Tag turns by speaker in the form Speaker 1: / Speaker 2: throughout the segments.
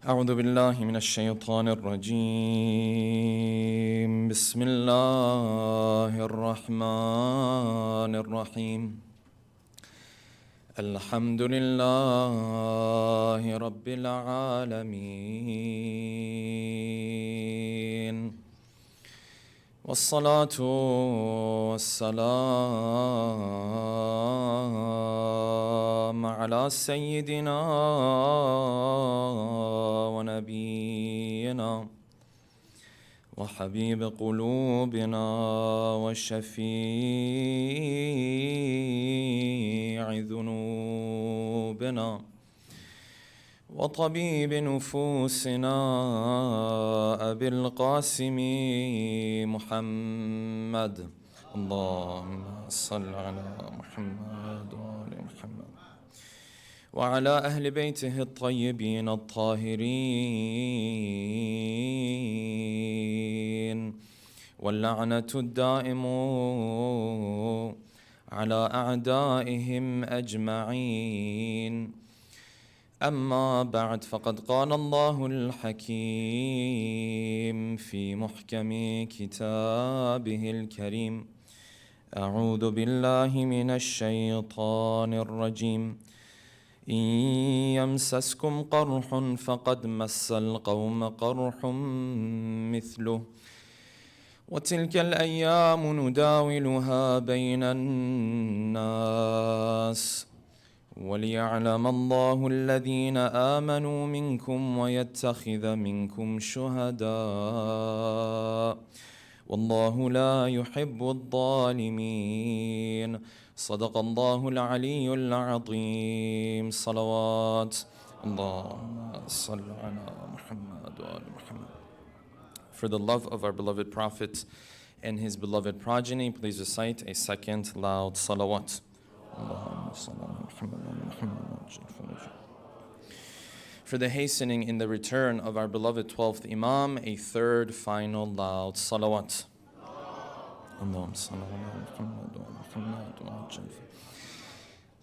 Speaker 1: أعوذ بالله من الشيطان الرجيم. بسم الله الرحمن الرحيم. الحمد لله رب العالمين، والصلاة والسلام على سيدنا ونبينا وحبيب قلوبنا وشفيع ذنوبنا وطبيب نفوسنا أبي القاسم محمد. اللهم صل على محمد وآل محمد وعلى أهل بيته الطيبين الطاهرين، واللعنة الدائم على أعدائهم أجمعين. أما بعد، فقد قال الله الحكيم في محكم كتابه الكريم: أعوذ بالله من الشيطان الرجيم. إن يمسسكم قرح فقد مس القوم قرح مثله، وتلك الأيام نداولها بين الناس، وليعلم الله الذين آمنوا منكم ويتخذ منكم شهداء، والله لا يحب الظالمين. صدق الله العلي العظيم. صلوات اللهم صل على محمد وآل محمد. For the love of our beloved Prophet and his beloved progeny, please recite a second loud salawat. For the hastening in the return of our beloved 12th Imam, a third final loud salawat.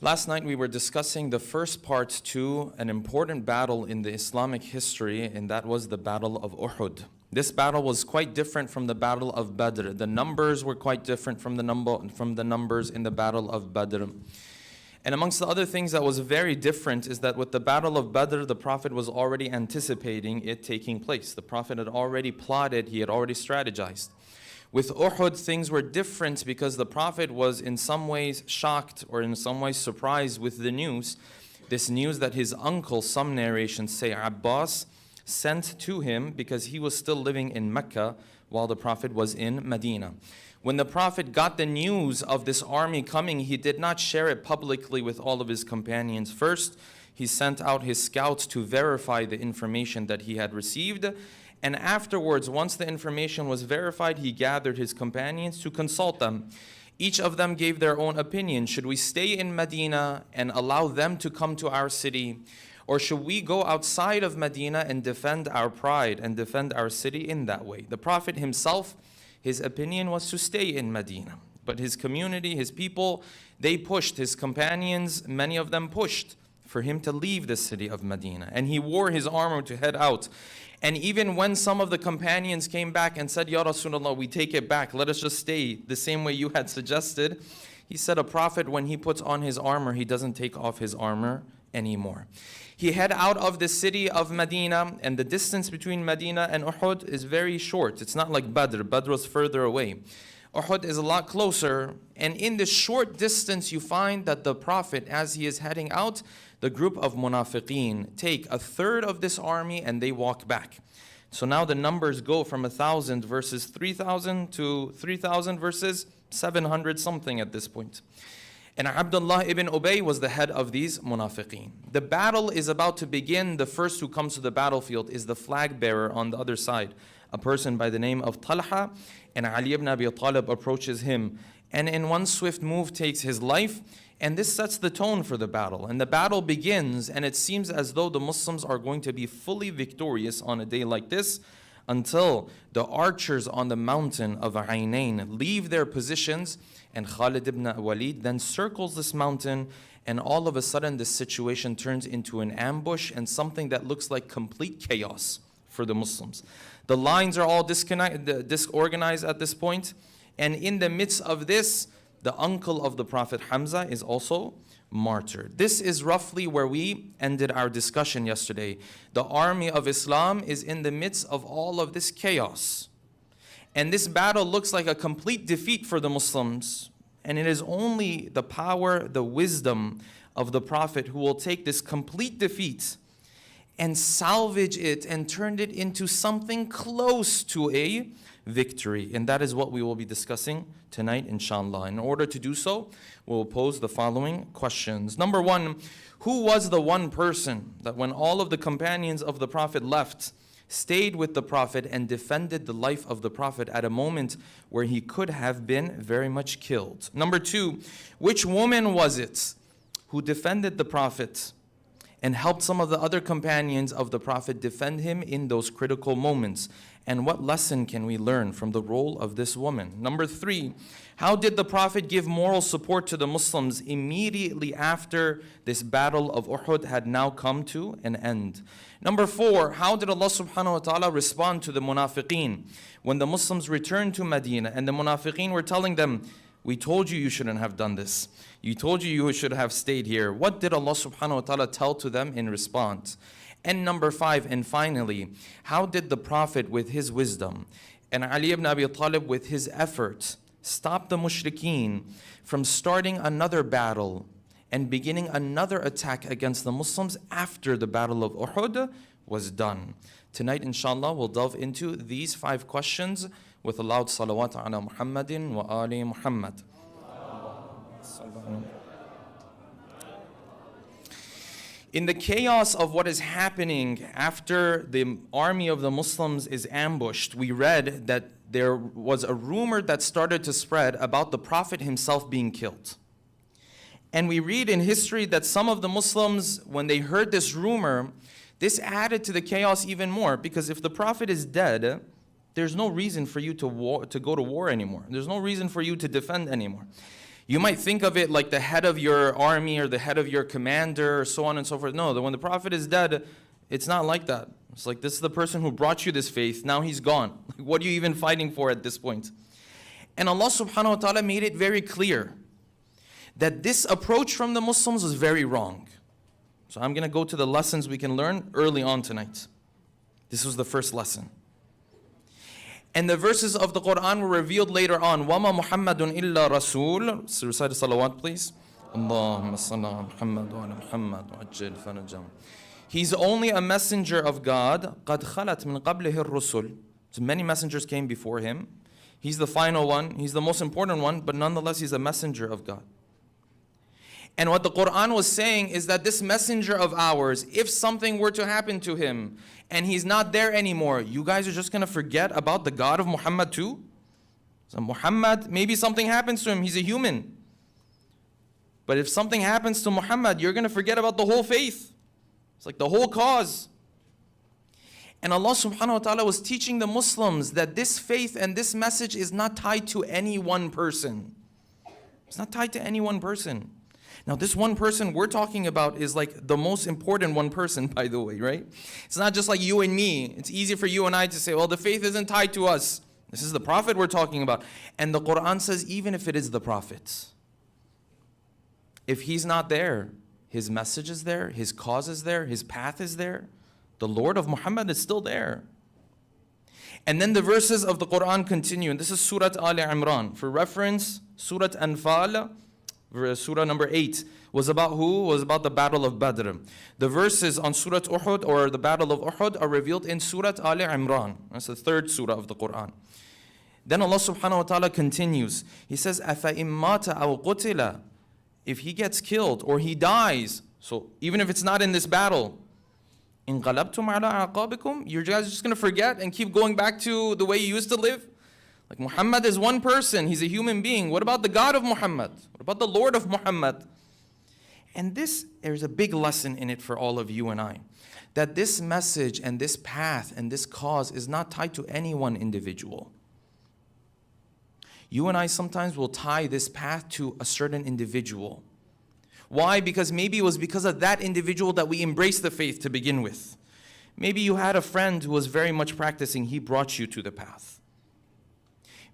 Speaker 1: Last night we were discussing the first part to an important battle in the Islamic history, and that was the Battle of Urhud. This battle was quite different from the Battle of Badr. The numbers were quite different from the numbers in the Battle of Badr. And amongst the other things that was very different is that with the Battle of Badr, the Prophet was already anticipating it taking place. The Prophet had already plotted, he had already strategized. With Uhud, things were different because the Prophet was in some ways shocked or in some ways surprised with the news. This news that his uncle, some narrations say Abbas, sent to him because he was still living in Mecca while the Prophet was in Medina. When the Prophet got the news of this army coming, he did not share it publicly with all of his companions. First, he sent out his scouts to verify the information that he had received. And afterwards, once the information was verified, he gathered his companions to consult them. Each of them gave their own opinion. Should we stay in Medina and allow them to come to our city? Or should we go outside of Medina and defend our pride and defend our city in that way? The Prophet himself, his opinion was to stay in Medina. But his community, his people, they pushed. His companions, many of them pushed for him to leave the city of Medina. And he wore his armor to head out. And even when some of the companions came back and said, Ya Rasulullah, we take it back, let us just stay the same way you had suggested, he said a prophet, when he puts on his armor, he doesn't take off his armor anymore. He head out of the city of Medina, and the distance between Medina and Uhud is very short. It's not like Badr. Badr was further away. Uhud is a lot closer, and in this short distance you find that the Prophet, as he is heading out, the group of munafiqeen take a third of this army and they walk back. So now the numbers go from 1,000 versus 3,000 to 3,000 versus 700 something at this point. And Abdullah ibn Ubay was the head of these munafiqeen. The battle is about to begin. The first who comes to the battlefield is the flag bearer on the other side, a person by the name of Talha, and Ali ibn Abi Talib approaches him and in one swift move takes his life. And this sets the tone for the battle. And the battle begins, and it seems as though the Muslims are going to be fully victorious on a day like this. until the archers on the mountain of Aynain leave their positions, and Khalid ibn Walid then circles this mountain, and all of a sudden this situation turns into an ambush and something that looks like complete chaos for the Muslims. The lines are all disorganized at this point, and in the midst of this, the uncle of the Prophet Hamza is also martyred. This is roughly where we ended our discussion yesterday. The army of Islam is in the midst of all of this chaos. And this battle looks like a complete defeat for the Muslims. And it is only the power, the wisdom of the Prophet who will take this complete defeat and salvage it and turn it into something close to a victory. And that is what we will be discussing tonight, inshallah. In order to do so, we'll pose the following questions. Number one, who was the one person that when all of the companions of the Prophet left, stayed with the Prophet and defended the life of the Prophet at a moment where he could have been very much killed? Number two, which woman was it who defended the Prophet and helped some of the other companions of the Prophet defend him in those critical moments? And what lesson can we learn from the role of this woman? Number three, how did the Prophet give moral support to the Muslims immediately after this battle of Uhud had now come to an end? Number four, how did Allah subhanahu wa ta'ala respond to the munafiqeen when the Muslims returned to Medina and the munafiqeen were telling them, we told you shouldn't have done this. You told you should have stayed here. What did Allah subhanahu wa ta'ala tell to them in response? And number five, and finally, how did the Prophet with his wisdom and Ali ibn Abi Talib with his effort stop the mushrikeen from starting another battle and beginning another attack against the Muslims after the Battle of Urhud was done? Tonight, inshallah, we'll delve into these 5 questions with a loud salawat ala Muhammadin wa ali Muhammad. In the chaos of what is happening after the army of the Muslims is ambushed, we read that there was a rumor that started to spread about the Prophet himself being killed. And we read in history that some of the Muslims, when they heard this rumor, this added to the chaos even more, because if the Prophet is dead, there's no reason for you to go to war anymore. There's no reason for you to defend anymore. You might think of it like the head of your army or the head of your commander or so on and so forth. No, when the Prophet is dead, it's not like that. It's like, this is the person who brought you this faith. Now he's gone. Like, what are you even fighting for at this point? And Allah subhanahu wa ta'ala made it very clear that this approach from the Muslims was very wrong. So I'm going to go to the lessons we can learn early on tonight. This was the first lesson. And the verses of the Quran were revealed later on. وَمَا مُحَمَّدٌ إِلَّا رَسُولٌ. So recite the salawat, please. اللهم صل على محمد وعلى محمد وعجل فرجهم. He's only a messenger of God. قَدْ خَلَتْ مِنْ قَبْلِهِ الرُّسُلُ. So many messengers came before him. He's the final one. He's the most important one, but nonetheless, he's a messenger of God. And what the Quran was saying is that this messenger of ours, if something were to happen to him and he's not there anymore, you guys are just going to forget about the God of Muhammad too? So Muhammad, maybe something happens to him. He's a human. But if something happens to Muhammad, you're going to forget about the whole faith. It's like the whole cause. And Allah subhanahu wa ta'ala was teaching the Muslims that this faith and this message is not tied to any one person. It's not tied to any one person. Now, this one person we're talking about is like the most important one person, by the way, right? It's not just like you and me. It's easy for you and I to say, well, the faith isn't tied to us. This is the Prophet we're talking about. And the Quran says, even if it is the Prophet, if he's not there, his message is there, his cause is there, his path is there. The Lord of Muhammad is still there. And then the verses of the Quran continue. And this is Surah Al Imran. For reference, Surah Anfal, Surah number 8, was about who? Was about the Battle of Badr. The verses on Surah Uhud or the Battle of Uhud are revealed in Surah Al Imran. That's the 3rd surah of the Quran. Then Allah subhanahu wa ta'ala continues. He says, أَفَإِن مَّاتَ أَوْ قُتِلَ. If he gets killed or he dies, so even if it's not in this battle, انقلبتم على أعقابكم, you guys are just going to forget and keep going back to the way you used to live? Like, Muhammad is one person, he's a human being. What about the God of Muhammad? What about the Lord of Muhammad? And there's a big lesson in it for all of you and I. That this message and this path and this cause is not tied to any one individual. You and I sometimes will tie this path to a certain individual. Why? Because maybe it was because of that individual that we embraced the faith to begin with. Maybe you had a friend who was very much practicing. He brought you to the path.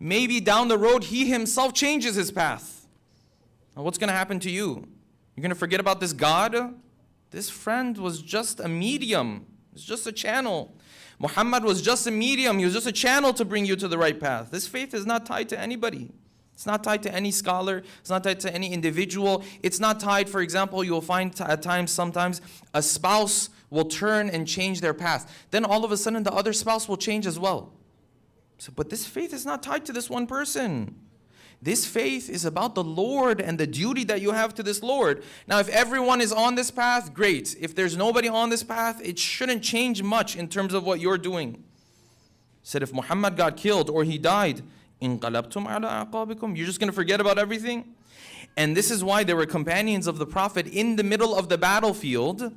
Speaker 1: Maybe down the road, he himself changes his path. Now what's going to happen to you? You're going to forget about this God? This friend was just a medium. It's just a channel. Muhammad was just a medium. He was just a channel to bring you to the right path. This faith is not tied to anybody. It's not tied to any scholar. It's not tied to any individual. It's not tied, for example, you'll find at times, sometimes, a spouse will turn and change their path. Then all of a sudden, the other spouse will change as well. So, but this faith is not tied to this one person. This faith is about the Lord and the duty that you have to this Lord. Now, if everyone is on this path, great. If there's nobody on this path, it shouldn't change much in terms of what you're doing. Said if Muhammad got killed or he died, انقلبتم على أعقابكم, you're just going to forget about everything? And this is why there were companions of the Prophet in the middle of the battlefield.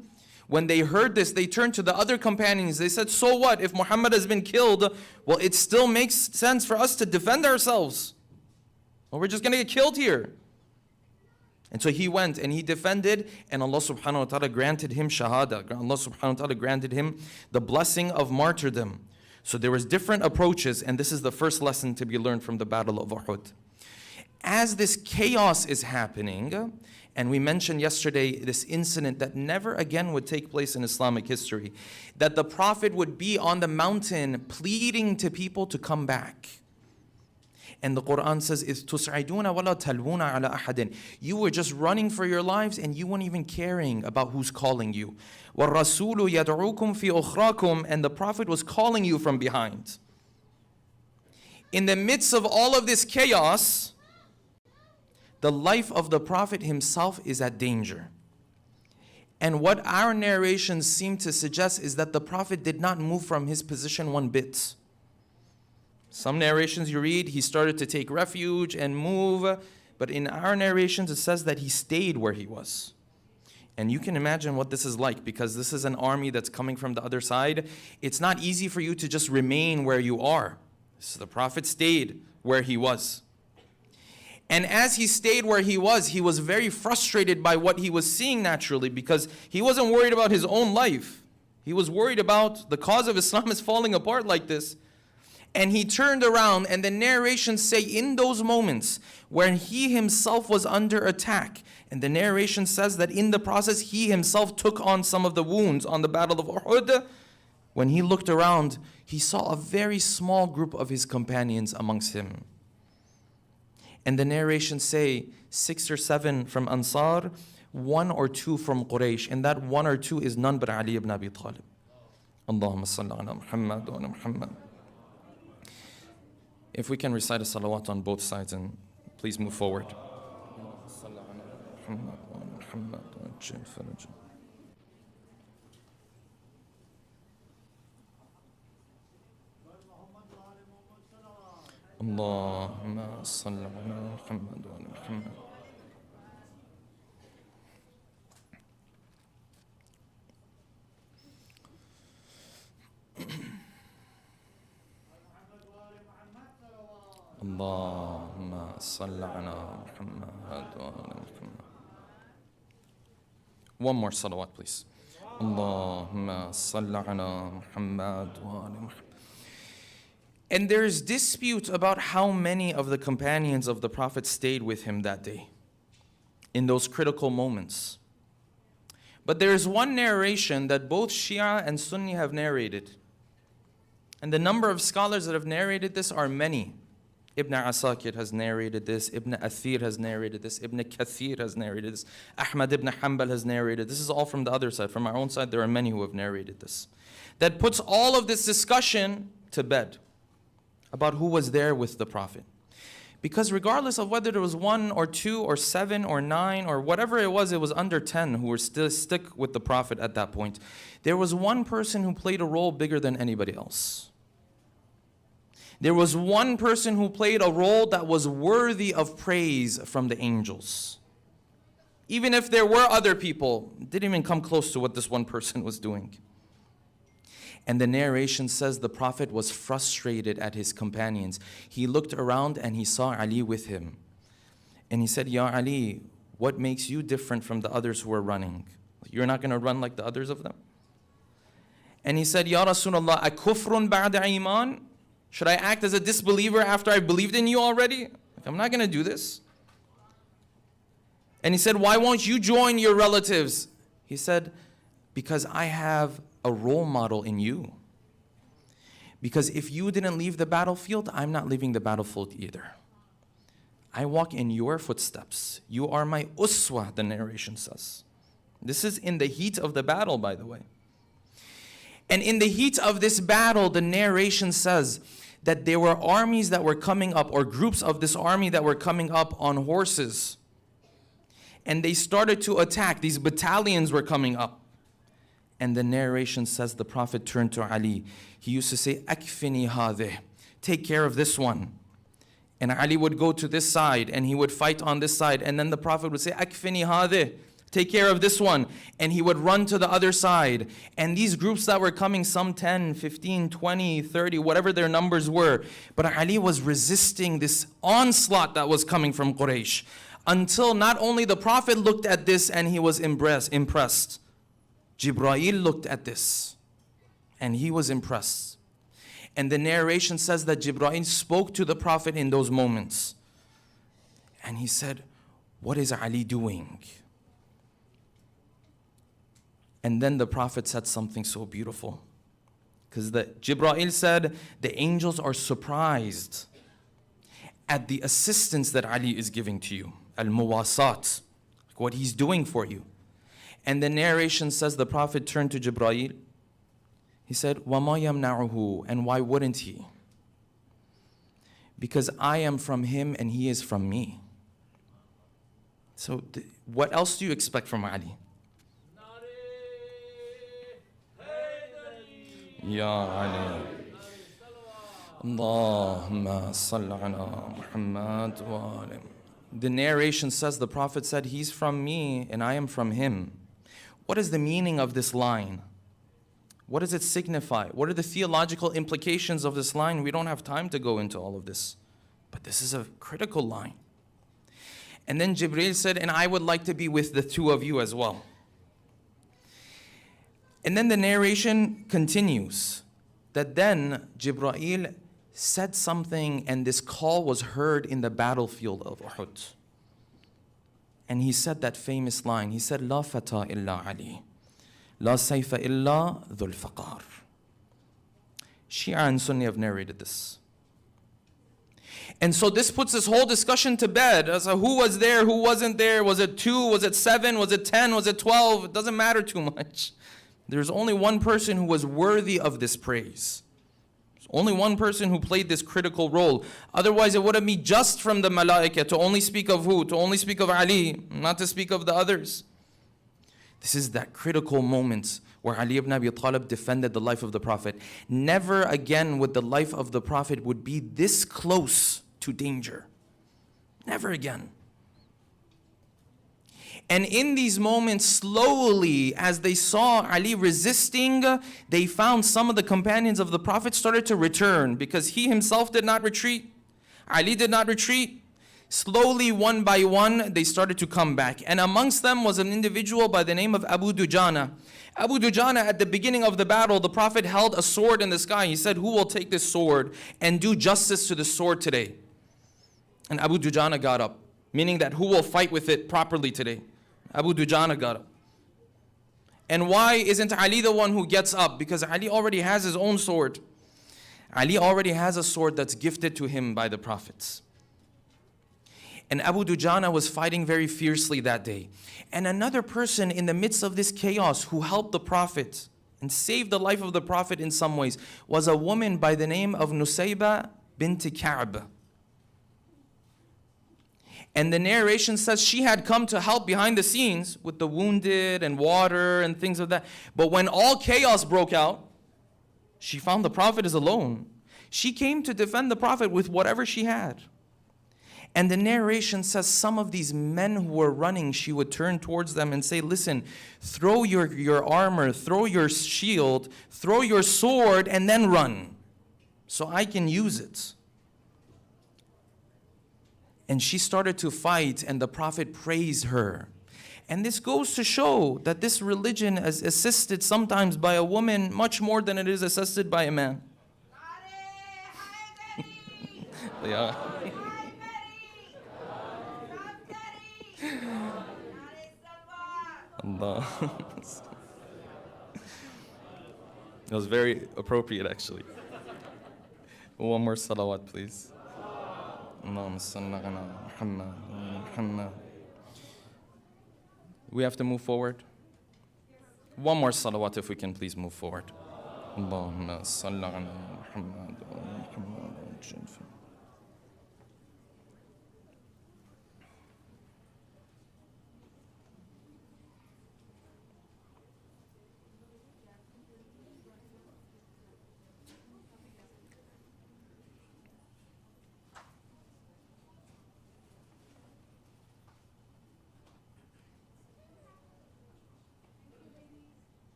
Speaker 1: When they heard this, they turned to the other companions. They said, so what? If Muhammad has been killed, well, it still makes sense for us to defend ourselves. Well, we're just going to get killed here. And so he went and he defended, and Allah subhanahu wa ta'ala granted him shahada. Allah subhanahu wa ta'ala granted him the blessing of martyrdom. So there was different approaches, and this is the first lesson to be learned from the Battle of Urhud. As this chaos is happening, and we mentioned yesterday this incident that never again would take place in Islamic history, that the Prophet would be on the mountain pleading to people to come back. And the Quran says, إِذْ تُسْعِدُونَ وَلَا تَلْوُونَ عَلَى أَحَدٍ. You were just running for your lives and you weren't even caring about who's calling you. وَالرَّسُولُ يَدْعُوكُمْ فِي أُخْرَاكُمْ. And the Prophet was calling you from behind. In the midst of all of this chaos, the life of the Prophet himself is at danger. And what our narrations seem to suggest is that the Prophet did not move from his position one bit. Some narrations you read, he started to take refuge and move. But in our narrations, it says that he stayed where he was. And you can imagine what this is like, because this is an army that's coming from the other side. It's not easy for you to just remain where you are. So the Prophet stayed where he was. And as he stayed where he was very frustrated by what he was seeing naturally, because he wasn't worried about his own life. He was worried about the cause of Islam is falling apart like this. And he turned around, and the narrations say in those moments where he himself was under attack, and the narration says that in the process he himself took on some of the wounds on the Battle of Urhud. When he looked around, he saw a very small group of his companions amongst him. And the narrations say 6 or 7 from Ansar, 1 or 2 from Quraysh, and that 1 or 2 is none but Ali ibn Abi Talib. Allahumma salli ala Muhammad wa ala Muhammad. If we can recite a salawat on both sides, and please move forward. Allahumma salli ala Muhammad wa ala Muhammad. Allahumma salli ala Muhammad wa ala Muhammad. One more salawat, please. Allahumma salli ala Muhammad wa ala Muhammad. And there's dispute about how many of the companions of the Prophet stayed with him that day in those critical moments. But there's one narration that both Shia and Sunni have narrated. And the number of scholars that have narrated this are many. Ibn Asakir has narrated this, Ibn Athir has narrated this, Ibn Kathir has narrated this, Ahmad ibn Hanbal has narrated. This is all from the other side. From our own side, there are many who have narrated this. That puts all of this discussion to bed about who was there with the Prophet. Because regardless of whether there was 1 or 2 or 7 or 9 or whatever it was under 10 who were still stick with the Prophet at that point, there was one person who played a role bigger than anybody else. There was one person who played a role that was worthy of praise from the angels. Even if there were other people, it didn't even come close to what this one person was doing. And the narration says the Prophet was frustrated at his companions. He looked around and he saw Ali with him. And he said, Ya Ali, what makes you different from the others who are running? You're not going to run like the others of them? And he said, Ya Rasulullah, akufrun ba'da iman? Should I act as a disbeliever after I believed in you already? Like, I'm not going to do this. And he said, why won't you join your relatives? He said, because I have a role model in you. Because if you didn't leave the battlefield, I'm not leaving the battlefield either. I walk in your footsteps. You are my uswa, the narration says. This is in the heat of the battle, by the way. And in the heat of this battle, the narration says that there were armies that were coming up, or groups of this army that were coming up on horses. And they started to attack. These battalions were coming up. And the narration says the Prophet turned to Ali. He used to say, Akfini hadeh, take care of this one. And Ali would go to this side and he would fight on this side. And then the Prophet would say, Akfini hadeh, take care of this one. And he would run to the other side. And these groups that were coming, some 10, 15, 20, 30, whatever their numbers were. But Ali was resisting this onslaught that was coming from Quraysh. Until not only the Prophet looked at this and he was impressed. Jibreel looked at this and he was impressed. And the narration says that Jibreel spoke to the Prophet in those moments. And he said, what is Ali doing? And then the Prophet said something so beautiful. Because Jibreel said, the angels are surprised at the assistance that Ali is giving to you. Al-Muwasat, what he's doing for you. And the narration says the Prophet turned to Jibreel. He said, وَمَا يَمْنَعُهُ, and why wouldn't he? Because I am from him and he is from me. So what else do you expect from Ali? Ya Ali. Allahumma salli ala Muhammad wa alim. The narration says the Prophet said, he's from me and I am from him. What is the meaning of this line? What does it signify? What are the theological implications of this line? We don't have time to go into all of this. But this is a critical line. And then Jibreel said, and I would like to be with the two of you as well. And then the narration continues that then Jibreel said something and this call was heard in the battlefield of Uhud. And he said that famous line. He said, La fata illa Ali, la sayfa illa dhul faqar. Shia and Sunni have narrated this. And so this puts this whole discussion to bed as to who was there, who wasn't there. Was it 2? Was it 7? Was it 10? Was it 12? It doesn't matter too much. There's only one person who was worthy of this praise. Only one person who played this critical role. Otherwise, it wouldn't be just from the malaika to only speak of who? To only speak of Ali, not to speak of the others. This is that critical moment where Ali ibn Abi Talib defended the life of the Prophet. Never again would the life of the Prophet would be this close to danger. Never again. And in these moments, slowly, as they saw Ali resisting, they found some of the companions of the Prophet started to return because he himself did not retreat. Ali did not retreat. Slowly, one by one, they started to come back. And amongst them was an individual by the name of Abu Dujana. Abu Dujana, at the beginning of the battle, the Prophet held a sword in the sky. He said, who will take this sword and do justice to the sword today? And Abu Dujana got up, meaning that who will fight with it properly today? Abu Dujana got up. And why isn't Ali the one who gets up? Because Ali already has his own sword. Ali already has a sword that's gifted to him by the prophets. And Abu Dujana was fighting very fiercely that day. And another person in the midst of this chaos who helped the Prophet and saved the life of the Prophet in some ways was a woman by the name of Nusayba bint Ka'b. And the narration says she had come to help behind the scenes with the wounded and water and things of that. But when all chaos broke out, she found the Prophet is alone. She came to defend the Prophet with whatever she had. And the narration says some of these men who were running, she would turn towards them and say, listen, throw your armor, throw your shield, throw your sword, and then run, so I can use it. And she started to fight, and the Prophet praised her. And this goes to show that this religion is assisted sometimes by a woman much more than it is assisted by a man. Yeah. Allah. It was very appropriate, actually. One more salawat, please. Allahumma salli ala Muhammad wa Muhammad. We have to move forward. One more salawat, if we can please move forward. Allahumma salli ala Muhammad wa Muhammad.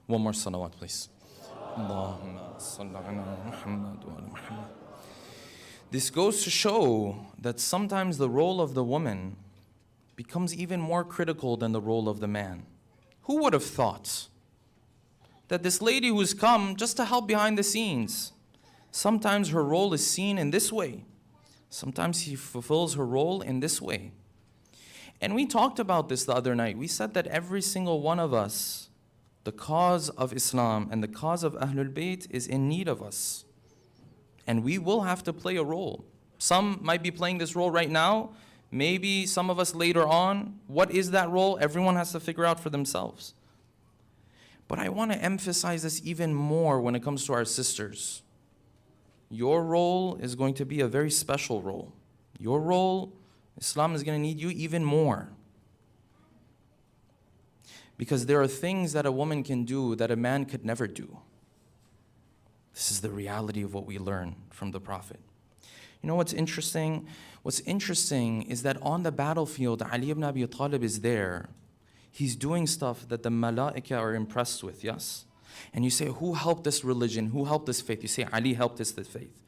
Speaker 1: One more salawat, please. Allahumma salli ala Muhammad wa ala Muhammad. This goes to show that sometimes the role of the woman becomes even more critical than the role of the man. Who would have thought that this lady who's come just to help behind the scenes, sometimes her role is seen in this way. Sometimes she fulfills her role in this way. And we talked about this the other night. We said that every single one of us, the cause of Islam and the cause of Ahlul Bayt is in need of us. And we will have to play a role. Some might be playing this role right now, maybe some of us later on. What is that role? Everyone has to figure out for themselves. But I want to emphasize this even more when it comes to our sisters. Your role is going to be a very special role. Your role, Islam is going to need you even more. Because there are things that a woman can do that a man could never do. This is the reality of what we learn from the Prophet. You know what's interesting? What's interesting is that on the battlefield, Ali ibn Abi Talib is there. He's doing stuff that the malaika are impressed with, yes? And you say, who helped this religion? Who helped this faith? You say, Ali helped this faith.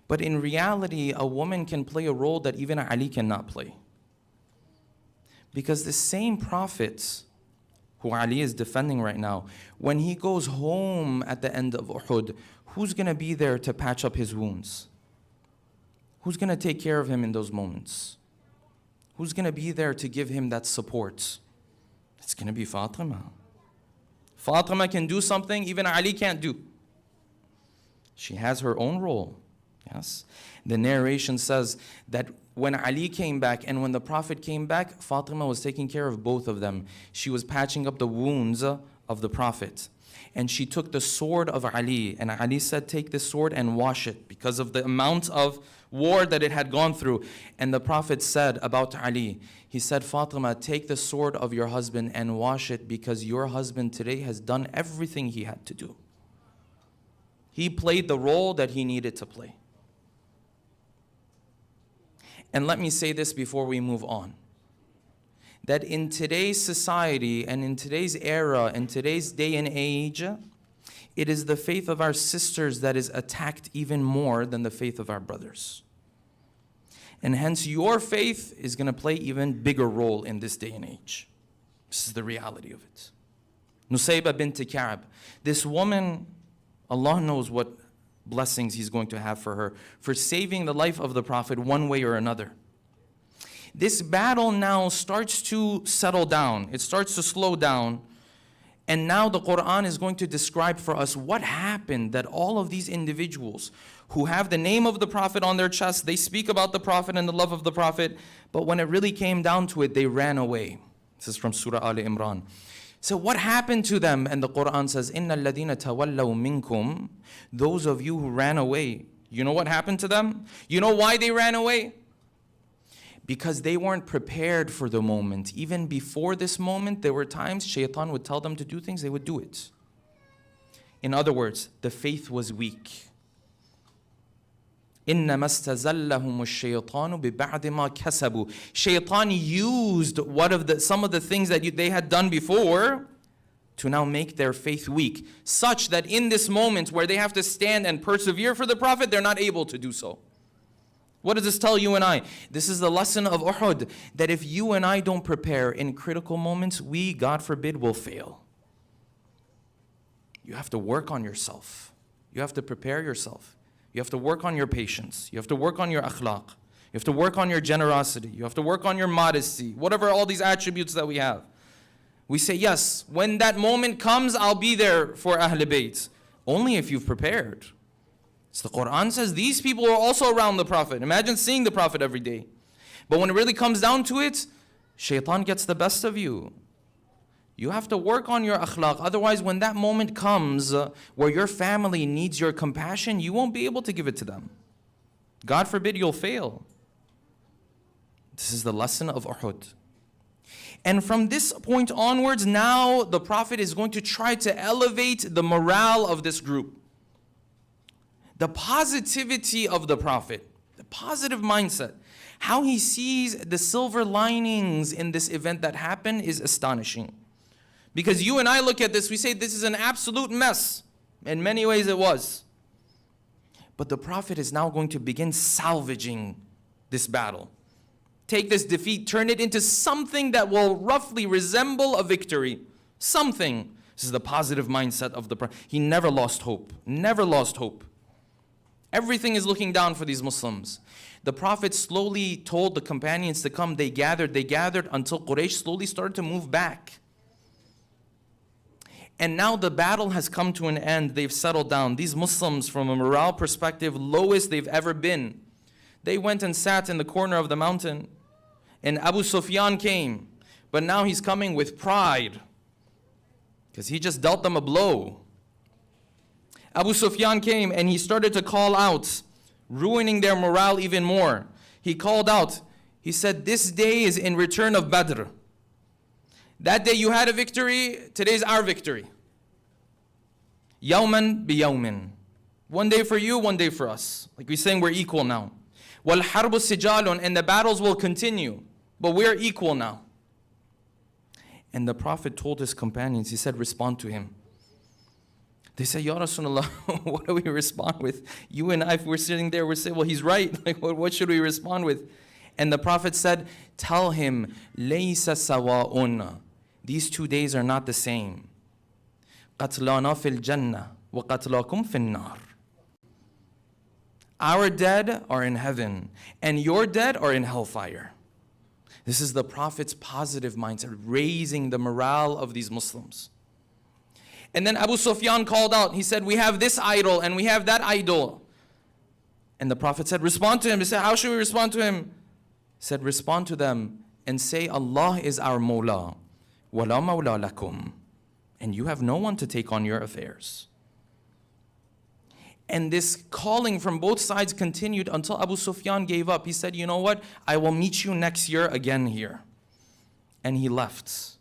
Speaker 1: But in reality, a woman can play a role that even Ali cannot play. Because the same Prophet who Ali is defending right now, when he goes home at the end of Uhud, who's going to be there to patch up his wounds? Who's going to take care of him in those moments? Who's going to be there to give him that support? It's going to be Fatima. Fatima can do something even Ali can't do. She has her own role. Yes. The narration says that when Ali came back and when the Prophet came back, Fatima was taking care of both of them. She was patching up the wounds of the Prophet. And she took the sword of Ali. And Ali said, take this sword and wash it because of the amount of war that it had gone through. And the Prophet said about Ali, he said, Fatima, take the sword of your husband and wash it because your husband today has done everything he had to do. He played the role that he needed to play. And let me say this before we move on. That in today's society and in today's era, in today's day and age, it is the faith of our sisters that is attacked even more than the faith of our brothers. And hence your faith is going to play even bigger role in this day and age. This is the reality of it. Nusayba bint Ka'b, this woman, Allah knows what blessings He's going to have for her, for saving the life of the Prophet one way or another. This battle now starts to settle down. It starts to slow down. And now the Quran is going to describe for us what happened, that all of these individuals who have the name of the Prophet on their chest, they speak about the Prophet and the love of the Prophet, but when it really came down to it, they ran away. This is from Surah Al Imran. So what happened to them? And the Quran says, إِنَّ الَّذِينَ تَوَلَّوْا مِنْكُمْ, those of you who ran away, you know what happened to them? You know why they ran away? Because they weren't prepared for the moment. Even before this moment, there were times Shaitan would tell them to do things, they would do it. In other words, the faith was weak. إِنَّمَا اسْتَزَلَّهُمُ الشَّيْطَانُ بِبَعْدِ مَا كَسَبُوا. Shaitan used some of the things that they had done before to now make their faith weak, such that in this moment where they have to stand and persevere for the Prophet, they're not able to do so. What does this tell you and I? This is the lesson of Uhud, that if you and I don't prepare in critical moments, we, God forbid, will fail. You have to work on yourself. You have to prepare yourself. You have to work on your patience. You have to work on your akhlaq. You have to work on your generosity. You have to work on your modesty. Whatever all these attributes that we have. We say, yes, when that moment comes, I'll be there for Ahl Bayt. Only if you've prepared. So the Quran says these people are also around the Prophet. Imagine seeing the Prophet every day. But when it really comes down to it, shaitan gets the best of you. You have to work on your akhlaq. Otherwise, when that moment comes where your family needs your compassion, you won't be able to give it to them. God forbid you'll fail. This is the lesson of Uhud. And from this point onwards, now the Prophet is going to try to elevate the morale of this group. The positivity of the Prophet, the positive mindset, how he sees the silver linings in this event that happened is astonishing. Because you and I look at this, we say this is an absolute mess. In many ways it was. But the Prophet is now going to begin salvaging this battle. Take this defeat, turn it into something that will roughly resemble a victory. Something. This is the positive mindset of the Prophet. He never lost hope. Never lost hope. Everything is looking down for these Muslims. The Prophet slowly told the companions to come. They gathered until Quraysh slowly started to move back. And now the battle has come to an end. They've settled down. These Muslims, from a morale perspective, lowest they've ever been. They went and sat in the corner of the mountain. And Abu Sufyan came. But now he's coming with pride, because he just dealt them a blow. Abu Sufyan came and he started to call out, ruining their morale even more. He called out, he said, this day is in return of Badr. That day you had a victory, today's our victory. Yawman bi yawmin. One day for you, one day for us. Like we're saying, we're equal now. Wal harbu sijalun, and the battles will continue, but we're equal now. And the Prophet told his companions, he said, respond to him. They say, Ya Rasulullah, what do we respond with? You and I, if we're sitting there, we're saying, well, he's right. Like, what should we respond with? And the Prophet said, tell him, Laysa sawa'un. These 2 days are not the same. Qatlana fil jannah wa qatlakum fil nar. Our dead are in heaven, and your dead are in hellfire. This is the Prophet's positive mindset, raising the morale of these Muslims. And then Abu Sufyan called out. He said, we have this idol and we have that idol. And the Prophet said, respond to him. He said, how should we respond to him? He said, respond to them and say, Allah is our Mawla. Wala mawla lakum. And you have no one to take on your affairs. And this calling from both sides continued until Abu Sufyan gave up. He said, you know what? I will meet you next year again here. And he left.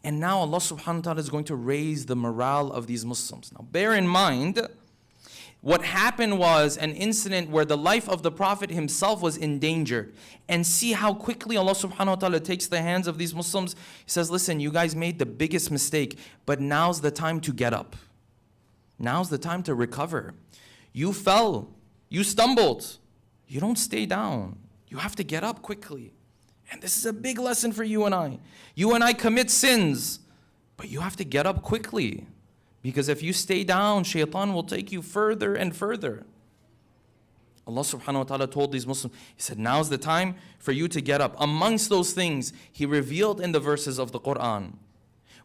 Speaker 1: And now Allah subhanahu wa ta'ala is going to raise the morale of these Muslims. Now bear in mind, what happened was an incident where the life of the Prophet himself was endangered. And see how quickly Allah subhanahu wa ta'ala takes the hands of these Muslims. He says, listen, you guys made the biggest mistake, but now's the time to get up. Now's the time to recover. You fell, you stumbled. You don't stay down. You have to get up quickly. And this is a big lesson for you and I. You and I commit sins, but you have to get up quickly. Because if you stay down, shaitan will take you further and further. Allah subhanahu wa ta'ala told these Muslims, He said, now's the time for you to get up. Amongst those things, He revealed in the verses of the Quran,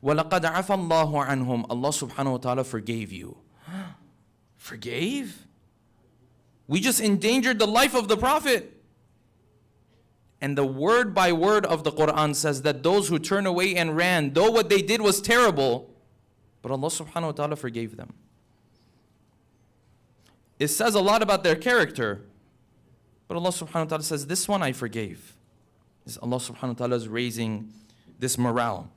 Speaker 1: وَلَقَدْ عَفَى اللَّهُ عَنْهُمْ. Allah subhanahu wa ta'ala forgave you. Forgave? We just endangered the life of the Prophet. And the word by word of the Quran says that those who turn away and ran, though what they did was terrible, but Allah subhanahu wa ta'ala forgave them. It says a lot about their character, but Allah subhanahu wa ta'ala says, this one I forgave. Allah subhanahu wa ta'ala is raising this morale.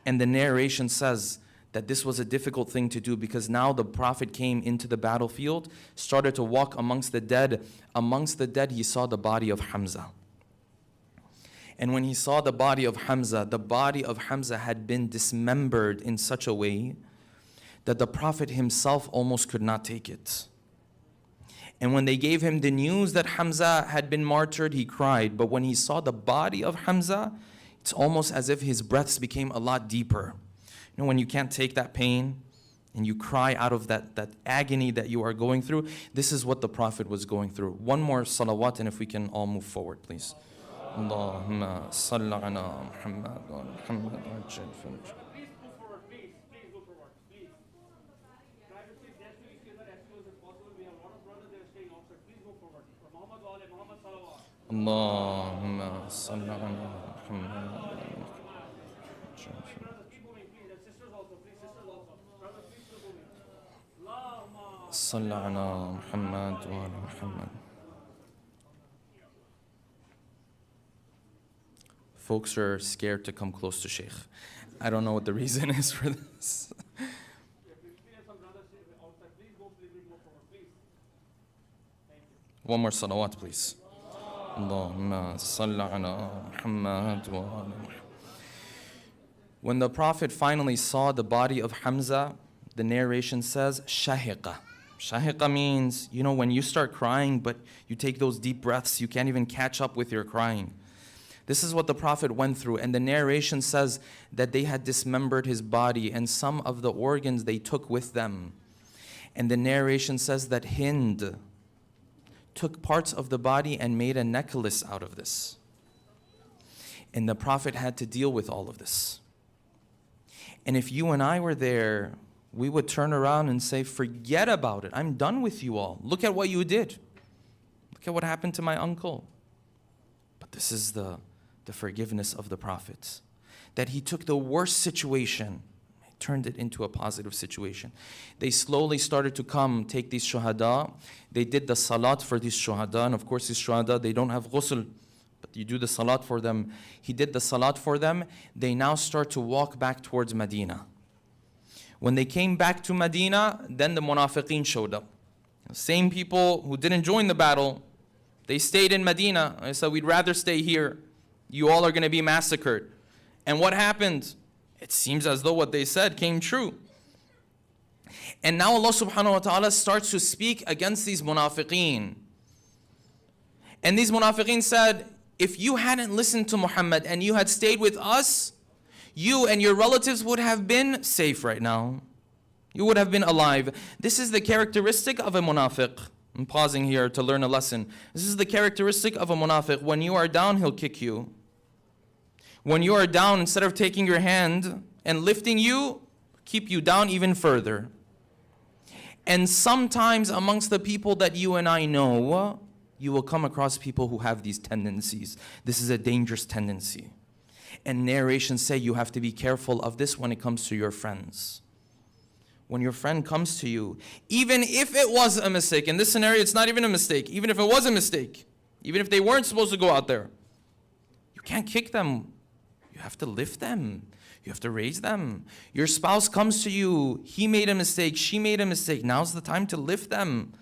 Speaker 1: And the narration says that this was a difficult thing to do, because now the Prophet came into the battlefield, started to walk amongst the dead. Amongst the dead, he saw the body of Hamza. And when he saw the body of Hamza had been dismembered in such a way that the Prophet himself almost could not take it. And when they gave him the news that Hamza had been martyred, he cried. But when he saw the body of Hamza, it's almost as if his breaths became a lot deeper. You know, when you can't take that pain and you cry out of that agony that you are going through, this is what the Prophet was going through. One more salawat, and if we can all move forward, please. Allahumma salli ala Muhammad wa Muhammad wa ajil faraj.
Speaker 2: Please move forward, please. Please move forward, please. Privately, just to stay there as close as possible. We have a lot of brothers that are staying outside. Please move forward. For Muhammad wa ali Muhammad salawat.
Speaker 1: Allahumma salli ala Muhammad wa ajil faraj.
Speaker 2: Brothers, keep moving, please. And sisters also, please. Sisters also. Brothers, please keep moving. Allahumma
Speaker 1: صل على محمد وعلى محمد. Folks are scared to come close to Sheikh. I don't know what the reason is for this.
Speaker 2: if you experience some brothers outside, please go forward, please. Thank you.
Speaker 1: One more salawat, please. Allahumma salli ala Muhammad wa ala Muhammad. When the Prophet finally saw the body of Hamza, the narration says, shahiqa. Shahiqa means, you know, when you start crying, but you take those deep breaths, you can't even catch up with your crying. This is what the Prophet went through. And the narration says that they had dismembered his body, and some of the organs they took with them. And the narration says that Hind took parts of the body and made a necklace out of this. And the Prophet had to deal with all of this. And if you and I were there, we would turn around and say, forget about it. I'm done with you all. Look at what you did. Look at what happened to my uncle. But this is the forgiveness of the Prophet. That he took the worst situation, turned it into a positive situation. They slowly started to come, take these shuhada. They did the salat for these shuhada. And of course, these shuhada, they don't have ghusl, but you do the salat for them. He did the salat for them. They now start to walk back towards Medina. When they came back to Medina, then the munafiqeen showed up. The same people who didn't join the battle, they stayed in Medina. They said, we'd rather stay here. You all are going to be massacred. And what happened? It seems as though what they said came true. And now Allah subhanahu wa ta'ala starts to speak against these munafiqeen. And these munafiqeen said, if you hadn't listened to Muhammad and you had stayed with us, you and your relatives would have been safe right now. You would have been alive. This is the characteristic of a munafiq. I'm pausing here to learn a lesson. This is the characteristic of a munafiq. When you are down, he'll kick you. When you are down, instead of taking your hand and lifting you, keep you down even further. And sometimes amongst the people that you and I know, you will come across people who have these tendencies. This is a dangerous tendency. And narrations say you have to be careful of this when it comes to your friends. When your friend comes to you, even if it was a mistake, in this scenario it's not even a mistake, even if it was a mistake, even if they weren't supposed to go out there, you can't kick them. You have to lift them. You have to raise them. Your spouse comes to you, he made a mistake, she made a mistake. Now's the time to lift them.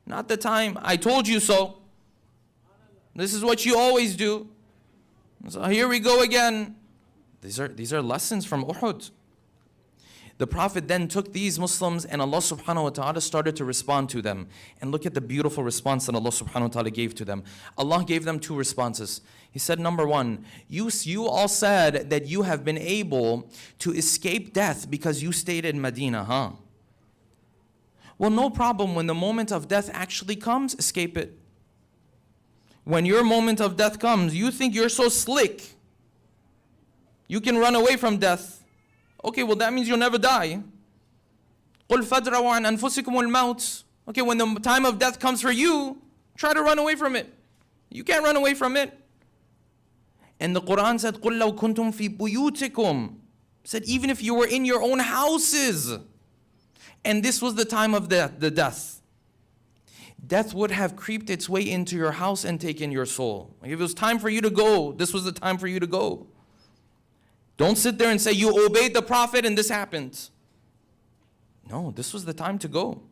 Speaker 1: Not the time, I told you so. This is what you always do. So here we go again. These are lessons from Uhud. The Prophet then took these Muslims and Allah subhanahu wa ta'ala started to respond to them. And look at the beautiful response that Allah subhanahu wa ta'ala gave to them. Allah gave them two responses. He said, number one, you all said that you have been able to escape death because you stayed in Medina, huh? Well, no problem. When the moment of death actually comes, escape it. When your moment of death comes, you think you're so slick. You can run away from death. Okay, well that means you'll never die. قُلْ فَادْرَوْا عَنْ أَنفُسِكُمُ الْمَوْتِ. Okay, when the time of death comes for you, try to run away from it. You can't run away from it. And the Quran said, قُلْ لَوْ كُنْتُمْ فِي بُيُوتِكُمْ. Said even if you were in your own houses, and this was the time of the death, death would have creeped its way into your house and taken your soul. Like if it was time for you to go, this was the time for you to go. Don't sit there and say you obeyed the Prophet and this happened. No, this was the time to go.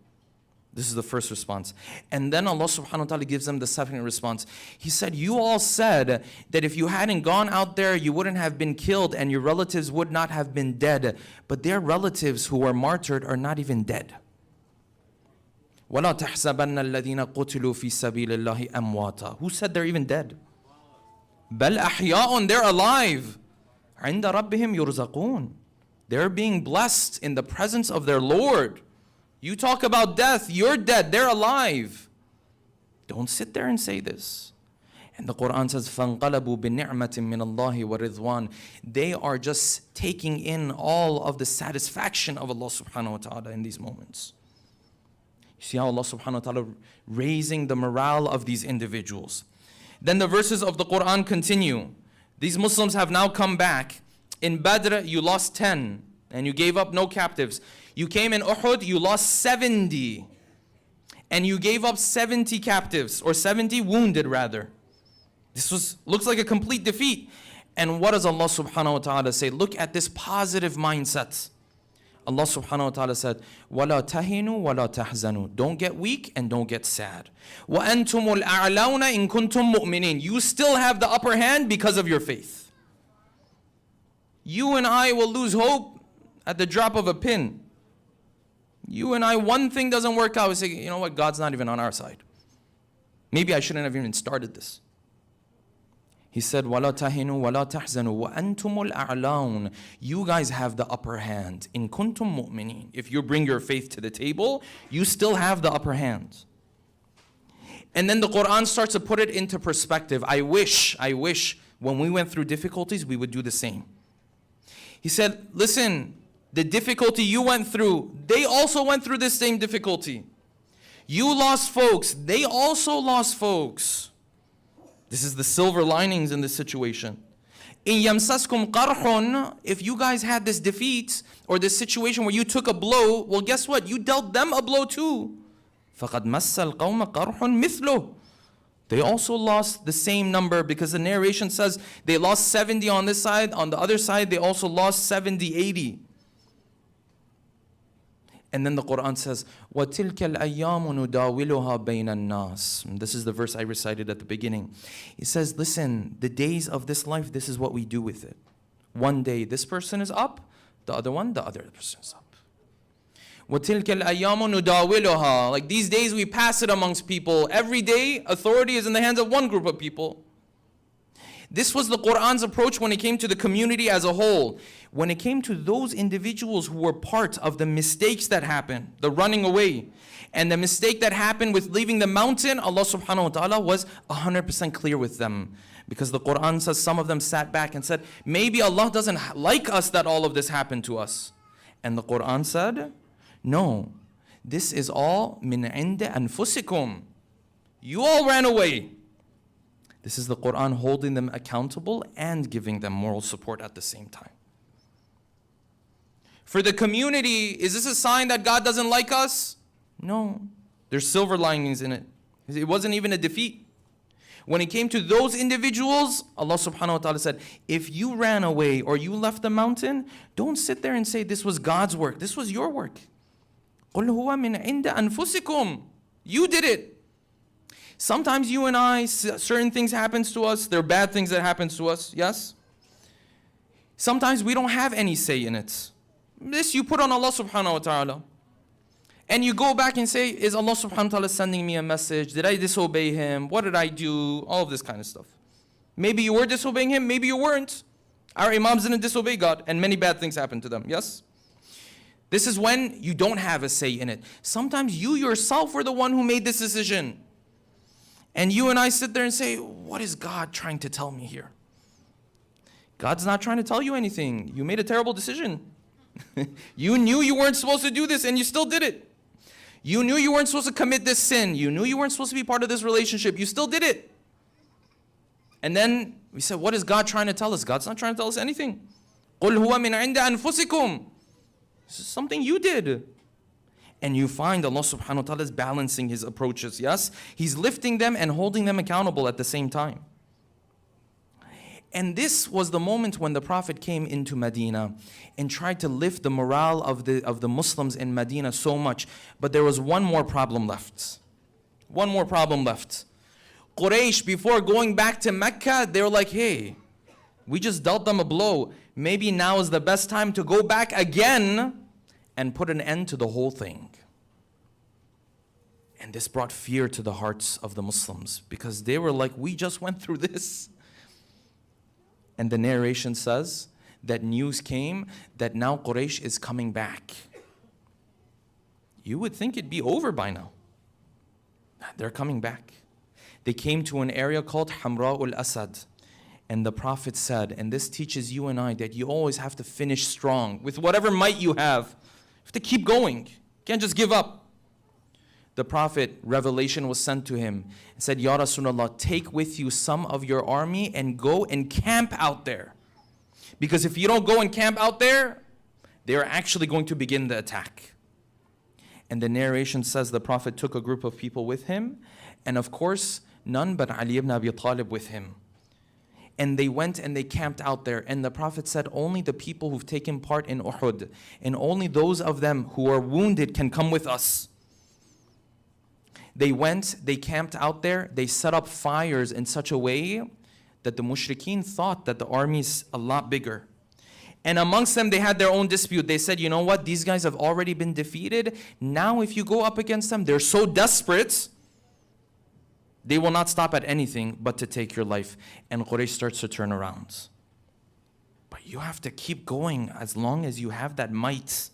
Speaker 1: This is the first response. And then Allah subhanahu wa ta'ala gives them the second response. He said, you all said that if you hadn't gone out there, you wouldn't have been killed and your relatives would not have been dead. But their relatives who were martyred are not even dead. وَلَا تَحْسَبَنَّ الَّذِينَ قُتِلُوا فِي سَبِيلِ اللَّهِ أَمْوَاتًا. Who said they're even dead? بَلْ أَحْيَاءٌ. They're alive. عِنْدَ رَبِّهِمْ يُرْزَقُونَ. They're being blessed in the presence of their Lord. You talk about death, you're dead, they're alive. Don't sit there and say this. And the Quran says, فَانْقَلَبُوا بِنِعْمَةٍ مِّنَ اللَّهِ وَرِضْوَانٍ. They are just taking in all of the satisfaction of Allah subhanahu wa ta'ala in these moments. You see how Allah subhanahu wa ta'ala raising the morale of these individuals. Then the verses of the Quran continue. These Muslims have now come back. In Badr, you lost 10 and you gave up no captives. You came in Uhud, you lost 70. And you gave up 70 captives, or 70 wounded rather. This looks like a complete defeat. And what does Allah subhanahu wa ta'ala say? Look at this positive mindset. Allah subhanahu wa ta'ala said, وَلَا تَهِنُوا وَلَا تَحْزَنُوا. Don't get weak and don't get sad. وَأَنْتُمُ الْأَعْلَوْنَ إِن كُنْتُم مُؤْمِنِينَ. You still have the upper hand because of your faith. You and I will lose hope at the drop of a pin. You and I, one thing doesn't work out, we say, you know what, God's not even on our side. Maybe I shouldn't have even started this. He said, وَلَا تَهِنُوا وَلَا تَحْزَنُوا وَأَنْتُمُ الْأَعْلَوْنَ. You guys have the upper hand. إِن كُنْتُم مُؤْمِنِينَ. If you bring your faith to the table, you still have the upper hand. And then the Quran starts to put it into perspective. I wish when we went through difficulties, we would do the same. He said, listen, the difficulty you went through, they also went through this same difficulty. You lost folks, they also lost folks. This is the silver linings in this situation. In yamsaskum qarhun, if you guys had this defeat or this situation where you took a blow, well, guess what? You dealt them a blow too. فَقَدْ مَسَّ الْقَوْمَ قَرْحٌ مِثْلُهُ. They also lost the same number, because the narration says they lost 70 on this side, on the other side they also lost 70, 80. And then the Quran says, وَتِلْكَ الْأَيَّامُ نُدَاوِلُهَا بَيْنَ النَّاسِ. This is the verse I recited at the beginning. It says, listen, the days of this life, this is what we do with it. One day this person is up, the other person is up. وَتِلْكَ الْأَيَّامُ نُدَاوِلُهَا. Like these days we pass it amongst people. Every day authority is in the hands of one group of people. This was the Quran's approach when it came to the community as a whole. When it came to those individuals who were part of the mistakes that happened, the running away, and the mistake that happened with leaving the mountain, Allah subhanahu wa ta'ala was 100% clear with them. Because the Quran says some of them sat back and said, maybe Allah doesn't like us that all of this happened to us. And the Quran said, no, this is all min inde anfusikum. You all ran away. This is the Quran holding them accountable and giving them moral support at the same time. For the community, is this a sign that God doesn't like us? No. There's silver linings in it. It wasn't even a defeat. When it came to those individuals, Allah subhanahu wa ta'ala said, if you ran away or you left the mountain, don't sit there and say this was God's work. This was your work. قُلْ هُوَ مِنْ عِنْدَ أَنفُسِكُمْ. You did it. Sometimes you and I, certain things happens to us. There are bad things that happens to us, yes? Sometimes we don't have any say in it. This you put on Allah subhanahu wa ta'ala. And you go back and say, is Allah subhanahu wa ta'ala sending me a message? Did I disobey Him? What did I do? All of this kind of stuff. Maybe you were disobeying Him, maybe you weren't. Our imams didn't disobey God, and many bad things happened to them, yes? This is when you don't have a say in it. Sometimes you yourself were the one who made this decision. And you and I sit there and say, what is God trying to tell me here? God's not trying to tell you anything. You made a terrible decision. You knew you weren't supposed to do this and you still did it. You knew you weren't supposed to commit this sin. You knew you weren't supposed to be part of this relationship. You still did it. And then we said, what is God trying to tell us? God's not trying to tell us anything. قُلْ هُوَ مِنْ عِنْدَ أَنفُسِكُمْ. This is something you did. And you find Allah subhanahu wa ta'ala is balancing His approaches, yes? He's lifting them and holding them accountable at the same time. And this was the moment when the Prophet came into Medina and tried to lift the morale of the Muslims in Medina so much. But there was one more problem left. One more problem left. Quraysh, before going back to Mecca, they were like, hey, we just dealt them a blow. Maybe now is the best time to go back again and put an end to the whole thing. And this brought fear to the hearts of the Muslims because they were like, we just went through this. And the narration says that news came that now Quraysh is coming back. You would think it'd be over by now. They're coming back. They came to an area called Hamra al-Asad. And the Prophet said, and this teaches you and I that you always have to finish strong with whatever might you have. You have to keep going. You can't just give up. The Prophet, revelation was sent to him and said, Ya Rasulullah, take with you some of your army and go and camp out there. Because if you don't go and camp out there, they're actually going to begin the attack. And the narration says the Prophet took a group of people with him, and of course, none but Ali ibn Abi Talib with him. And they went and they camped out there. And the Prophet said, only the people who've taken part in Uhud, and only those of them who are wounded can come with us. They went, they camped out there, they set up fires in such a way that the mushrikeen thought that the army's a lot bigger. And amongst them, they had their own dispute. They said, you know what, these guys have already been defeated. Now if you go up against them, they're so desperate, they will not stop at anything but to take your life. And Quraysh starts to turn around. But you have to keep going as long as you have that might,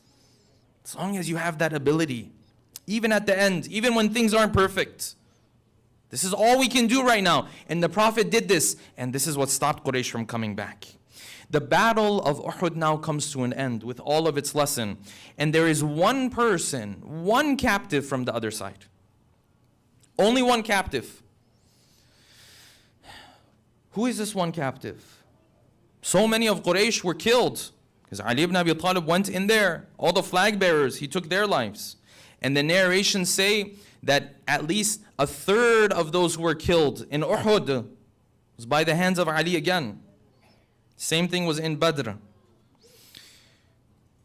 Speaker 1: as long as you have that ability. Even at the end, even when things aren't perfect. This is all we can do right now. And the Prophet did this, and this is what stopped Quraysh from coming back. The Battle of Uhud now comes to an end with all of its lesson. And there is one person, one captive from the other side. Only one captive. Who is this one captive? So many of Quraysh were killed because Ali ibn Abi Talib went in there. All the flag bearers, he took their lives. And the narrations say that at least a third of those who were killed in Uhud was by the hands of Ali again. Same thing was in Badr.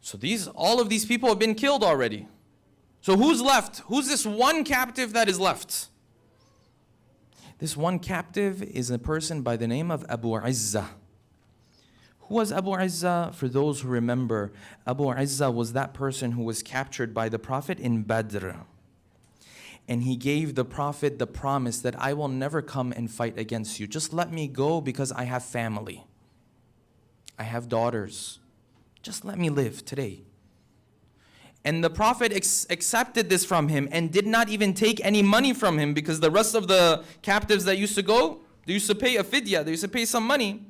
Speaker 1: So all of these people have been killed already. So who's left? Who's this one captive that is left? This one captive is a person by the name of Abu Izzah. Who was Abu Izzah? For those who remember, Abu Izzah was that person who was captured by the Prophet in Badr. And he gave the Prophet the promise that I will never come and fight against you. Just let me go because I have family. I have daughters. Just let me live today. And the Prophet accepted this from him and did not even take any money from him because the rest of the captives that used to go, they used to pay a fidya, they used to pay some money.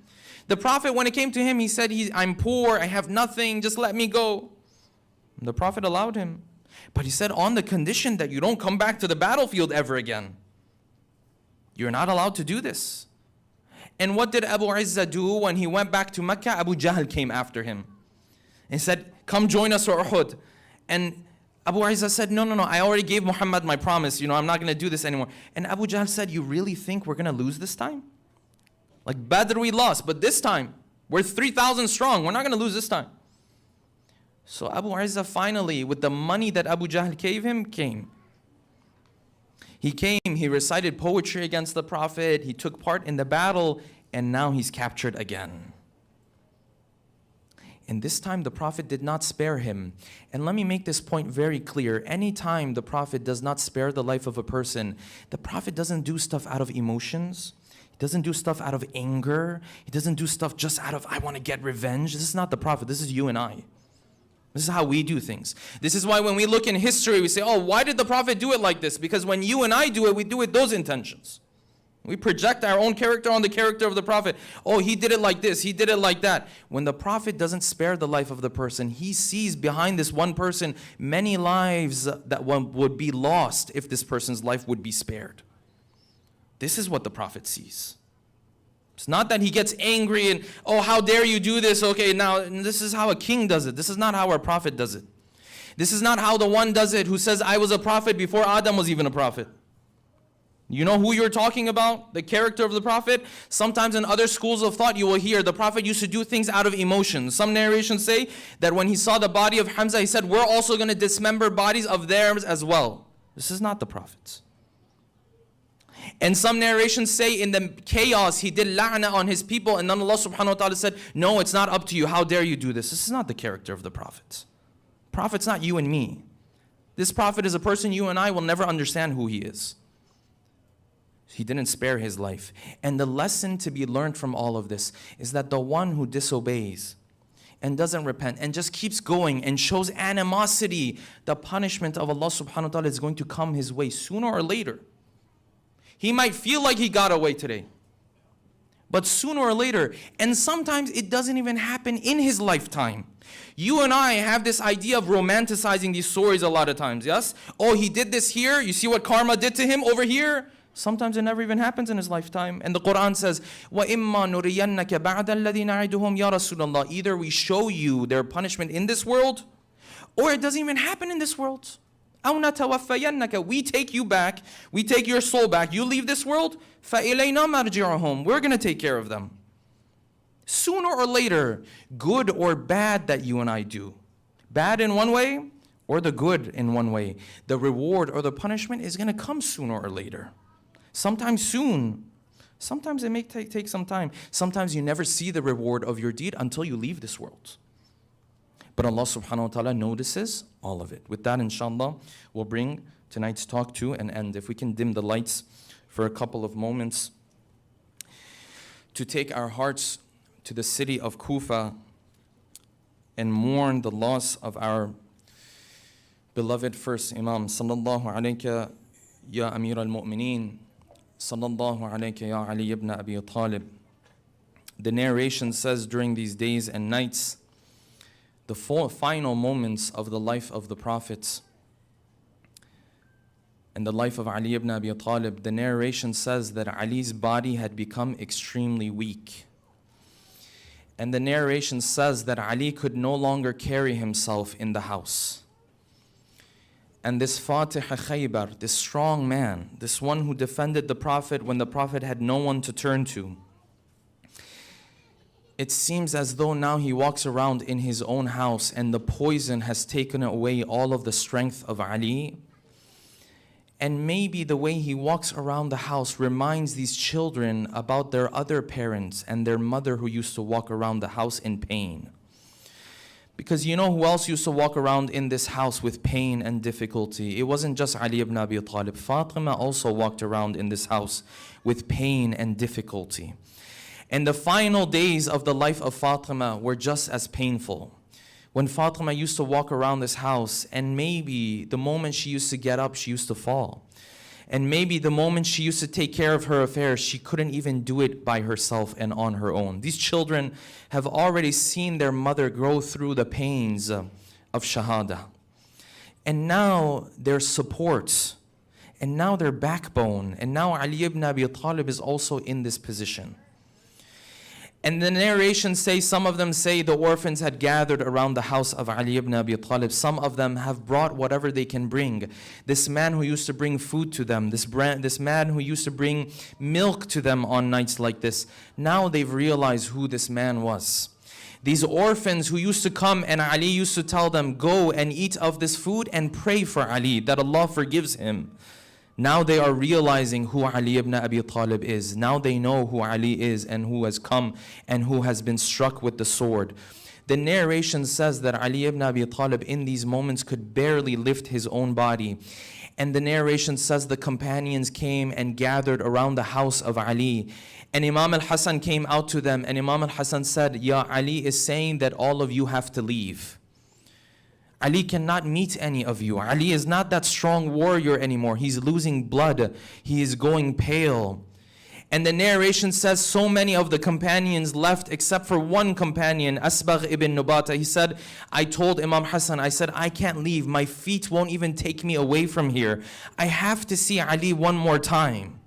Speaker 1: The Prophet, when it came to him, he said, I'm poor, I have nothing, just let me go. And the Prophet allowed him. But he said, on the condition that you don't come back to the battlefield ever again. You're not allowed to do this. And what did Abu Izzah do when he went back to Mecca? Abu Jahl came after him. And said, come join us for Uhud. And Abu Izzah said, no, I already gave Muhammad my promise. I'm not going to do this anymore. And Abu Jahl said, you really think we're going to lose this time? Like Badr we lost, but this time, we're 3,000 strong. We're not going to lose this time. So Abu Izzah finally, with the money that Abu Jahl gave him, came. He came, he recited poetry against the Prophet, he took part in the battle, and now he's captured again. And this time the Prophet did not spare him. And let me make this point very clear. Anytime the Prophet does not spare the life of a person, the Prophet doesn't do stuff out of emotions. He doesn't do stuff out of anger. He doesn't do stuff just out of, I want to get revenge. This is not the Prophet. This is you and I. This is how we do things. This is why when we look in history, we say, oh, why did the Prophet do it like this? Because when you and I do it, we do it those intentions. We project our own character on the character of the Prophet. Oh, he did it like this. He did it like that. When the Prophet doesn't spare the life of the person, he sees behind this one person many lives that would be lost if this person's life would be spared. This is what the Prophet sees. It's not that he gets angry and, oh, how dare you do this? Okay, now this is how a king does it. This is not how our Prophet does it. This is not how the one does it who says, I was a prophet before Adam was even a prophet. You know who you're talking about? The character of the Prophet? Sometimes in other schools of thought you will hear the Prophet used to do things out of emotion. Some narrations say that when he saw the body of Hamza, he said, we're also going to dismember bodies of theirs as well. This is not the Prophet's. And some narrations say in the chaos he did la'na on his people, and then Allah subhanahu wa ta'ala said, no, it's not up to you. How dare you do this? This is not the character of the Prophet. Prophet's not you and me. This Prophet is a person you and I will never understand who he is. He didn't spare his life. And the lesson to be learned from all of this is that the one who disobeys and doesn't repent and just keeps going and shows animosity, the punishment of Allah subhanahu wa ta'ala is going to come his way sooner or later. He might feel like he got away today, but sooner or later, and sometimes it doesn't even happen in his lifetime. You and I have this idea of romanticizing these stories a lot of times, yes? Oh, he did this here. You see what karma did to him over here? Sometimes it never even happens in his lifetime. And the Quran says, وَإِمَّا نُرِيَنَّكَ بَعْدَ الَّذِي نَعِدُهُمْ يَا رَسُولَ اللَّهِ. Either we show you their punishment in this world, or it doesn't even happen in this world. أَوْ نَتَوَفَّيَنَّكَ. We take you back, we take your soul back. You leave this world, فَإِلَيْنَا مَرْجِعُهُمْ. We're going to take care of them. Sooner or later, good or bad that you and I do, bad in one way or the good in one way, the reward or the punishment is going to come sooner or later. Sometimes soon. Sometimes it may take some time. Sometimes you never see the reward of your deed until you leave this world. But Allah subhanahu wa ta'ala notices all of it. With that, inshallah, we'll bring tonight's talk to an end. If we can dim the lights for a couple of moments to take our hearts to the city of Kufa and mourn the loss of our beloved first Imam. Sallallahu alayka ya Amir al-Mu'mineen. Sallallahu alayka ya Ali ibn Abi Talib. The narration says during these days and nights, the final moments of the life of the Prophet and the life of Ali ibn Abi Talib, the narration says that Ali's body had become extremely weak. And the narration says that Ali could no longer carry himself in the house. And this Fatih Khaybar, this strong man, this one who defended the Prophet when the Prophet had no one to turn to, it seems as though now he walks around in his own house and the poison has taken away all of the strength of Ali. And maybe the way he walks around the house reminds these children about their other parents and their mother who used to walk around the house in pain. Because you know who else used to walk around in this house with pain and difficulty? It wasn't just Ali ibn Abi Talib. Fatima also walked around in this house with pain and difficulty. And the final days of the life of Fatima were just as painful. When Fatima used to walk around this house, and maybe the moment she used to get up, she used to fall. And maybe the moment she used to take care of her affairs, she couldn't even do it by herself and on her own. These children have already seen their mother go through the pains of Shahada. And now their support, and now their backbone, and now Ali ibn Abi Talib is also in this position. And the narrations say, some of them say the orphans had gathered around the house of Ali ibn Abi Talib. Some of them have brought whatever they can bring. This man who used to bring food to them, this man who used to bring milk to them on nights like this, now they've realized who this man was. These orphans who used to come and Ali used to tell them, go and eat of this food and pray for Ali, that Allah forgives him. Now they are realizing who Ali ibn Abi Talib is. Now they know who Ali is and who has come and who has been struck with the sword. The narration says that Ali ibn Abi Talib in these moments could barely lift his own body. And the narration says the companions came and gathered around the house of Ali. And Imam al-Hasan came out to them, and Imam al-Hasan said, Ya Ali is saying that all of you have to leave. Ali cannot meet any of you. Ali is not that strong warrior anymore. He's losing blood. He is going pale. And the narration says so many of the companions left except for one companion, Asbagh ibn Nubata. He said, I told Imam Hassan, I said, I can't leave. My feet won't even take me away from here. I have to see Ali one more time.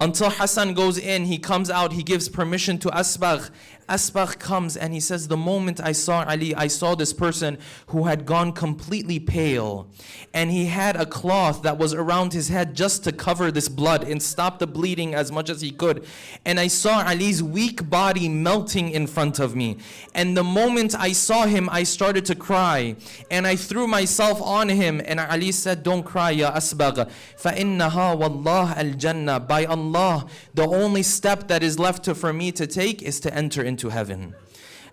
Speaker 1: Until Hassan goes in, he comes out, he gives permission to Asbagh. Asbagh comes and he says, the moment I saw Ali, I saw this person who had gone completely pale. And he had a cloth that was around his head just to cover this blood and stop the bleeding as much as he could. And I saw Ali's weak body melting in front of me. And the moment I saw him, I started to cry. And I threw myself on him. And Ali said, don't cry, Ya Asbagh. فَإِنَّهَا وَاللَّهِ الْجَنَّةِ. By Allah, the only step that is left for me to take is to enter into heaven.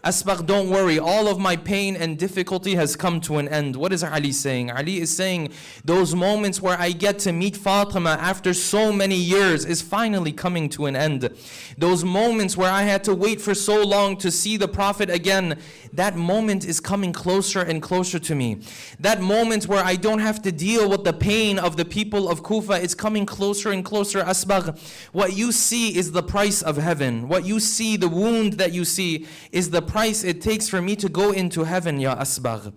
Speaker 1: Asbagh, don't worry, all of my pain and difficulty has come to an end. What is Ali saying? Ali is saying, those moments where I get to meet Fatima after so many years is finally coming to an end. Those moments where I had to wait for so long to see the Prophet again, that moment is coming closer and closer to me. That moment where I don't have to deal with the pain of the people of Kufa is coming closer and closer. Asbagh, what you see is the price of heaven. What you see, the wound that you see, is the price it takes for me to go into heaven, Ya Asbagh.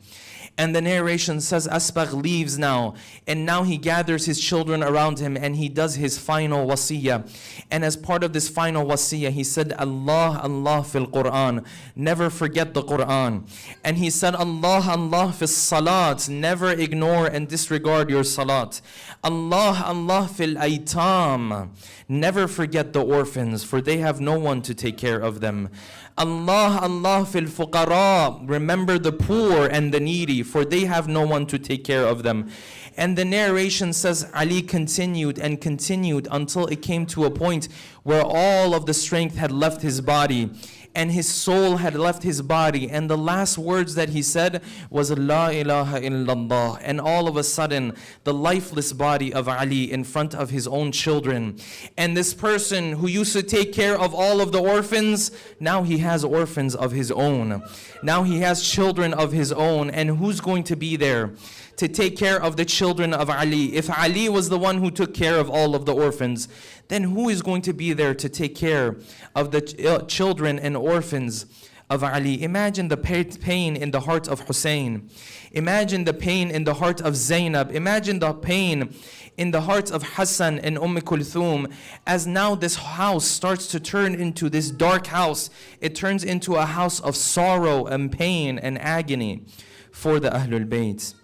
Speaker 1: And the narration says Asbagh leaves now, and now he gathers his children around him and he does his final wasiyah. And as part of this final wasiyah, he said, Allah, Allah fil Quran, never forget the Quran. And he said, Allah, Allah fil salat, never ignore and disregard your salat. Allah, Allah fil aitam, never forget the orphans, for they have no one to take care of them. Allah, Allah fil fuqara, remember the poor and the needy, for they have no one to take care of them. And the narration says Ali continued and continued until it came to a point where all of the strength had left his body and his soul had left his body, and the last words that he said was La ilaha illallah. And all of a sudden the lifeless body of Ali in front of his own children, and this person who used to take care of all of the orphans, now he has orphans of his own. Now he has children of his own. And who's going to be there to take care of the children of Ali? If Ali was the one who took care of all of the orphans, then who is going to be there to take care of the children and orphans of Ali? Imagine the pain in the heart of Hussein. Imagine the pain in the heart of Zainab. Imagine the pain in the hearts of Hassan and Kulthum, as now this house starts to turn into this dark house. It turns into a house of sorrow and pain and agony for the Ahlul Bayt.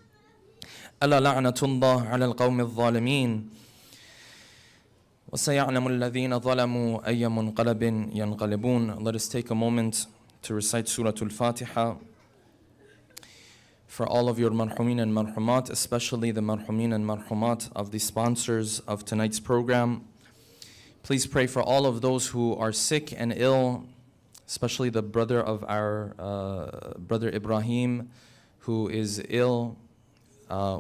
Speaker 1: ألا لعنة الله على القوم الظالمين وسيعلم الذين ظلموا أي منقلب ينقلبون. Let us take a moment to recite Surah Al-Fatiha for all of your marhumin and marhumat, especially the marhumin and marhumat of the sponsors of tonight's program. Please pray for all of those who are sick and ill, especially the brother of our brother Ibrahim, who is ill.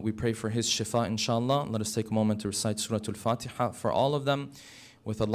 Speaker 1: We pray for his shifa, inshallah. Let us take a moment to recite Surah Al-Fatiha for all of them with Allah.